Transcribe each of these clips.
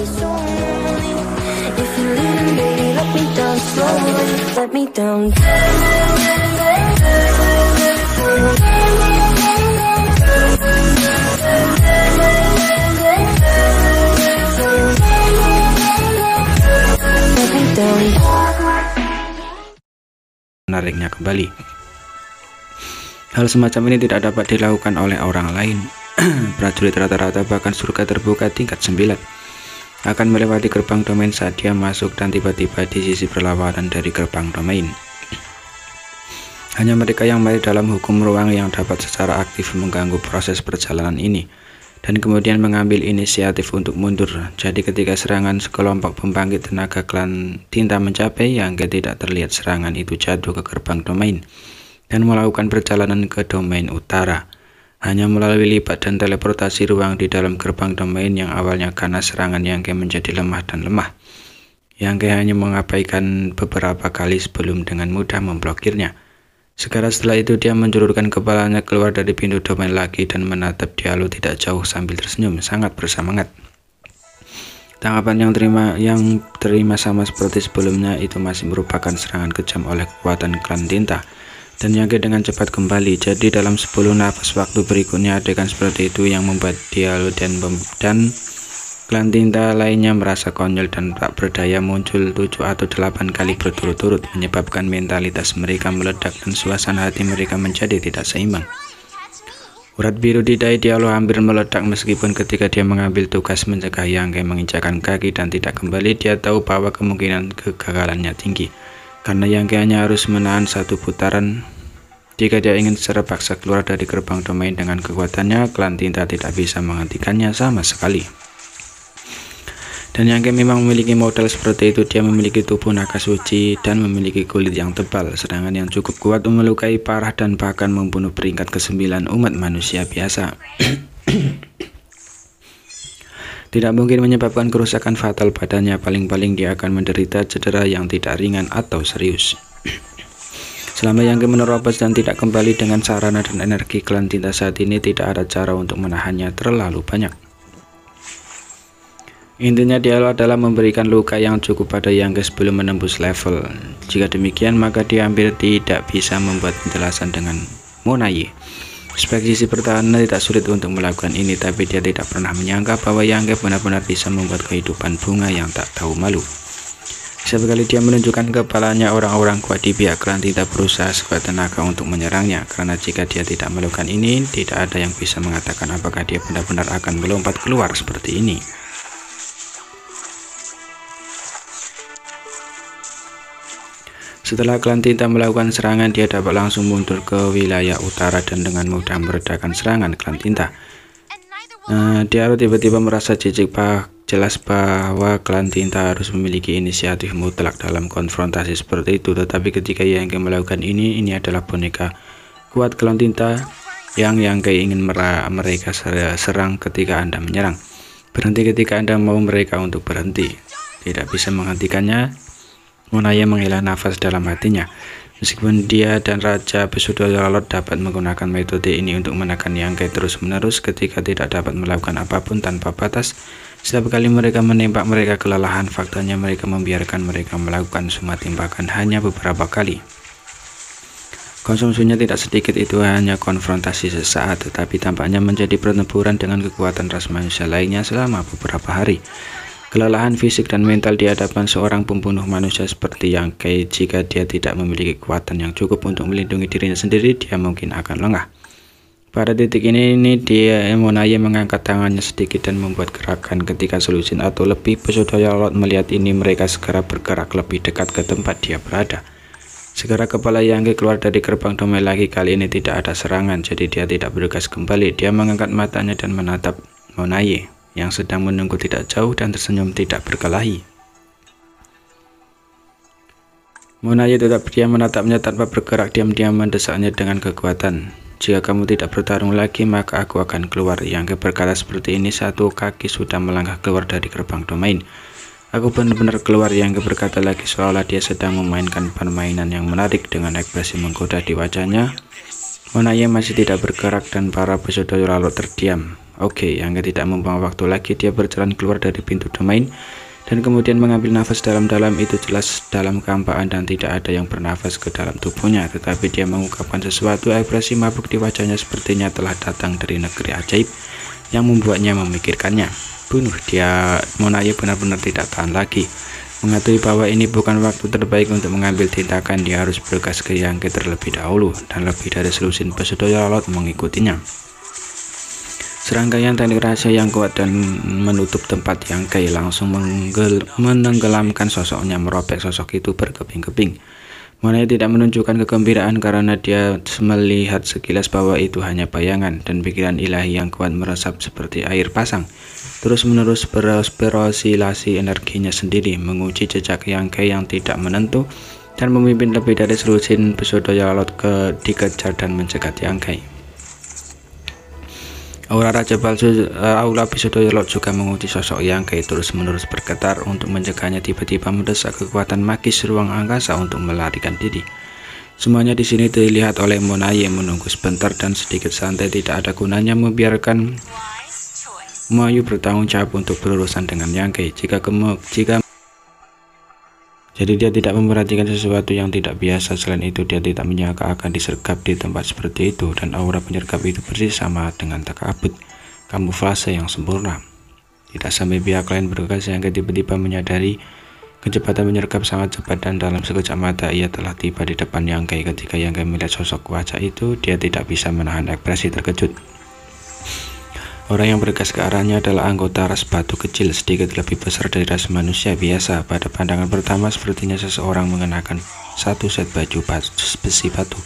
this only. If you're leaving, baby, let me down slowly. Let me down. Menariknya kembali. Hal semacam ini tidak dapat dilakukan oleh orang lain. Prajurit rata-rata bahkan surga terbuka tingkat 9 akan melewati gerbang domain saat dia masuk dan tiba-tiba di sisi berlawanan dari gerbang domain. Hanya mereka yang mahir dalam hukum ruang yang dapat secara aktif mengganggu proses perjalanan ini dan kemudian mengambil inisiatif untuk mundur. Jadi ketika serangan sekelompok pembangkit tenaga klan tinta mencapai, Yangke tidak terlihat serangan itu jatuh ke gerbang domain dan melakukan perjalanan ke domain utara. Hanya melalui lipat dan teleportasi ruang di dalam gerbang domain yang awalnya karena serangan Yangke menjadi lemah dan lemah. Yangke hanya mengabaikan beberapa kali sebelum dengan mudah memblokirnya. Segera setelah itu dia menjulurkan kepalanya keluar dari pintu domain lagi dan menatap Diallo tidak jauh sambil tersenyum sangat bersemangat. Tanggapan yang terima sama seperti sebelumnya, itu masih merupakan serangan kejam oleh kekuatan klan tinta. Dan Yangke dengan cepat kembali. Jadi dalam 10 nafas waktu berikutnya adegan seperti itu yang membuat Diallo dan klan tinta lainnya merasa konyol dan tak berdaya muncul 7 atau 8 kali berturut-turut, menyebabkan mentalitas mereka meledak dan suasana hati mereka menjadi tidak seimbang. Urat biru di dahi Diallo hampir meledak meskipun ketika dia mengambil tugas mencegah Yangke menginjakan kaki dan tidak kembali, dia tahu bahwa kemungkinan kegagalannya tinggi. Karena Yangke hanya harus menahan satu putaran. Jika dia ingin secara paksa keluar dari gerbang domain dengan kekuatannya, klan tinta tidak bisa menghentikannya sama sekali. Dan Yangke memang memiliki modal seperti itu. Dia memiliki tubuh naga suci dan memiliki kulit yang tebal, serangan yang cukup kuat melukai parah dan bahkan membunuh peringkat ke-9 umat manusia biasa. Tidak mungkin menyebabkan kerusakan fatal padanya, paling-paling dia akan menderita cedera yang tidak ringan atau serius. Selama Yangke menerobos dan tidak kembali dengan sarana dan energi klan tinta saat ini, tidak ada cara untuk menahannya terlalu banyak. Intinya Diallo adalah memberikan luka yang cukup pada Yangke sebelum menembus level. Jika demikian, maka dia hampir tidak bisa membuat penjelasan dengan Monaye. Sebagai sisi pertahanan tidak sulit untuk melakukan ini, tapi dia tidak pernah menyangka bahwa Yangke benar-benar bisa membuat kehidupan bunga yang tak tahu malu. Setiap kali dia menunjukkan kepalanya, orang-orang kuat di pihak klan tinta berusaha sekuat tenaga untuk menyerangnya, karena jika dia tidak melakukan ini, tidak ada yang bisa mengatakan apakah dia benar-benar akan melompat keluar seperti ini. Setelah klan tinta melakukan serangan, dia dapat langsung mundur ke wilayah utara dan dengan mudah meredakan serangan klan tinta. Diallo tiba-tiba merasa jelas bahwa klan tinta harus memiliki inisiatif mutlak dalam konfrontasi seperti itu. Tetapi ketika Yangke melakukan ini adalah boneka kuat klan tinta yang Yangke ingin mereka serang ketika Anda menyerang. Berhenti ketika Anda mau mereka untuk berhenti. Tidak bisa menghentikannya. Monaye menghela nafas dalam hatinya. Meskipun dia dan Raja Besudololot dapat menggunakan metode ini untuk menekan Yangke terus-menerus ketika tidak dapat melakukan apapun tanpa batas, setiap kali mereka menembak mereka kelelahan. Faktanya mereka membiarkan mereka melakukan semua tembakan hanya beberapa kali. Konsumsinya tidak sedikit, itu hanya konfrontasi sesaat, tetapi tampaknya menjadi pertempuran dengan kekuatan ras manusia lainnya selama beberapa hari. Kelelahan fisik dan mental di hadapan seorang pembunuh manusia seperti Yangke, jika dia tidak memiliki kekuatan yang cukup untuk melindungi dirinya sendiri, dia mungkin akan lengah. Pada titik ini Monaye mengangkat tangannya sedikit dan membuat gerakan. Ketika selusin atau lebih Besudololot melihat ini, mereka segera bergerak lebih dekat ke tempat dia berada. Segera kepala Yangke keluar dari gerbang domain lagi. Kali ini tidak ada serangan, jadi dia tidak bergegas kembali. Dia mengangkat matanya dan menatap Monaye yang sedang menunggu tidak jauh dan tersenyum tidak berkelahi. Monaye tetap diam menatapnya tanpa bergerak. Diam-diam mendesaknya dengan kekuatan. Jika kamu tidak bertarung lagi, maka aku akan keluar. Yangke berkata seperti ini, satu kaki sudah melangkah keluar dari gerbang domain. Aku benar-benar keluar, Yangke berkata lagi, seolah dia sedang memainkan permainan yang menarik. Dengan ekspresi menggoda di wajahnya, Monaye masih tidak bergerak dan para Besudololot terdiam. Oke, Yangke tidak membuang waktu lagi, dia berjalan keluar dari pintu domain dan kemudian mengambil nafas dalam-dalam. Itu jelas dalam kehampaan dan tidak ada yang bernafas ke dalam tubuhnya, tetapi dia mengungkapkan sesuatu. Ekspresi mabuk di wajahnya sepertinya telah datang dari negeri ajaib yang membuatnya memikirkannya. Bunuh, dia Monaye benar-benar tidak tahan lagi. Mengetahui bahwa ini bukan waktu terbaik untuk mengambil tindakan, dia harus bergegas ke Yangke terlebih dahulu, dan lebih dari selusin pesuto Yolot mengikutinya. Serangkaian teknik rahasia yang kuat dan menutup tempat Yangke langsung menenggelamkan sosoknya, merobek sosok itu berkeping-keping. Monaye tidak menunjukkan kegembiraan karena dia melihat sekilas bahwa itu hanya bayangan, dan pikiran ilahi yang kuat meresap seperti air pasang. Terus-menerus berosilasi energinya sendiri, menguji jejak Yangke yang tidak menentu, dan memimpin lebih dari selusin pesuto Yolot dikejar dan mencegat Yangke. Aura Raja Palsu Aula Pesuto Yolot juga menguji sosok Yangke, terus-menerus bergetar untuk mencegahnya. Tiba-tiba mendesak kekuatan magis ruang angkasa untuk melarikan diri. Semuanya di sini dilihat oleh Monaye, menunggu sebentar dan sedikit santai. Tidak ada gunanya membiarkan Moayu bertanggung jawab untuk berurusan dengan Yangke. Jadi dia tidak memperhatikan sesuatu yang tidak biasa. Selain itu, dia tidak menyangka akan disergap di tempat seperti itu, dan aura penyergap itu persis sama dengan takabut, kamuflase yang sempurna. Tidak sampai pihak lain bergegas, Yangke tiba-tiba menyadari kecepatan menyergap sangat cepat, dan dalam sekejap mata ia telah tiba di depan Yangke. Ketika Yangke melihat sosok wajah itu, dia tidak bisa menahan ekspresi terkejut. Orang yang bergegas ke arahnya adalah anggota ras batu kecil, sedikit lebih besar dari ras manusia biasa. Pada pandangan pertama, sepertinya seseorang mengenakan satu set baju besi batu.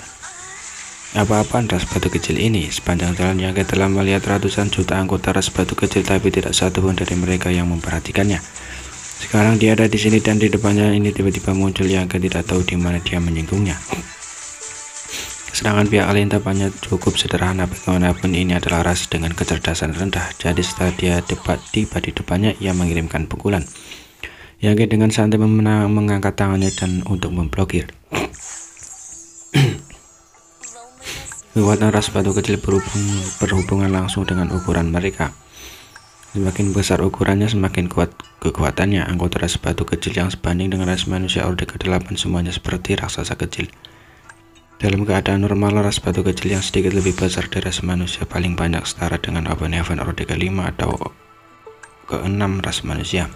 Apa-apaan ras batu kecil ini? Sepanjang jalan Yangke telah melihat ratusan juta anggota ras batu kecil, tapi tidak satu pun dari mereka yang memperhatikannya. Sekarang dia ada di sini, dan di depannya ini tiba-tiba muncul Yangke tidak tahu di mana dia menyinggungnya. Sedangkan pihak lain tampaknya cukup sederhana. Bagaimanapun ini adalah ras dengan kecerdasan rendah. Jadi setelah dia tiba di depannya, ia mengirimkan pukulan. Yangke dengan santai mengangkat tangannya dan untuk memblokir. Kekuatan ras batu kecil berhubungan langsung dengan ukuran mereka. Semakin besar ukurannya, semakin kuat kekuatannya. Anggota ras batu kecil yang sebanding dengan ras manusia Orde ke-8 semuanya seperti raksasa kecil. Dalam keadaan normal, ras batu kecil yang sedikit lebih besar dari ras manusia paling banyak setara dengan Open Heaven Orde ke-5 atau ke-6 ras manusia.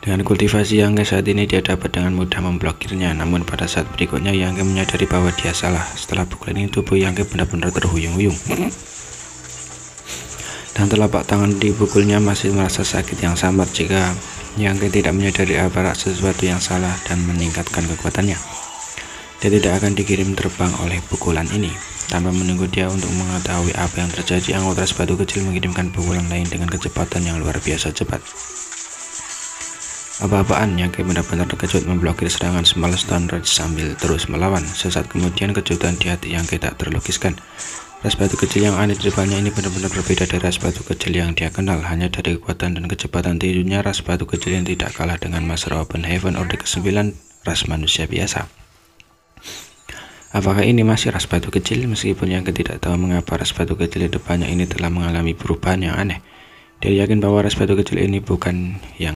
Dengan kultivasi Yangke saat ini, dia dapat dengan mudah memblokirnya. Namun pada saat berikutnya, Yangke menyadari bahwa dia salah. Setelah pukulan ini, tubuh Yangke benar-benar terhuyung-huyung. Dan telapak tangan dipukulnya masih merasa sakit yang samar. Jika Yangke tidak menyadari apa sesuatu yang salah dan meningkatkan kekuatannya, dia tidak akan dikirim terbang oleh pukulan ini. Tanpa menunggu dia untuk mengetahui apa yang terjadi, anggota ras batu kecil mengirimkan pukulan lain dengan kecepatan yang luar biasa cepat. Apa-apaan, Yangke benar-benar terkejut, memblokir serangan Small Stone Rage sambil terus melawan. Sesaat kemudian, kejutan di hati Yangke tak terlukiskan. Ras batu kecil yang aneh di depannya ini benar-benar berbeda dari ras batu kecil yang dia kenal. Hanya dari kekuatan dan kecepatan tinjunya, ras batu kecil yang tidak kalah dengan Master Open Heaven Orde ke-9 ras manusia biasa. Apakah ini masih ras batu kecil? Meskipun Yangke tidak tahu mengapa ras batu kecil di depannya ini telah mengalami perubahan yang aneh, dia yakin bahwa ras batu kecil ini bukan yang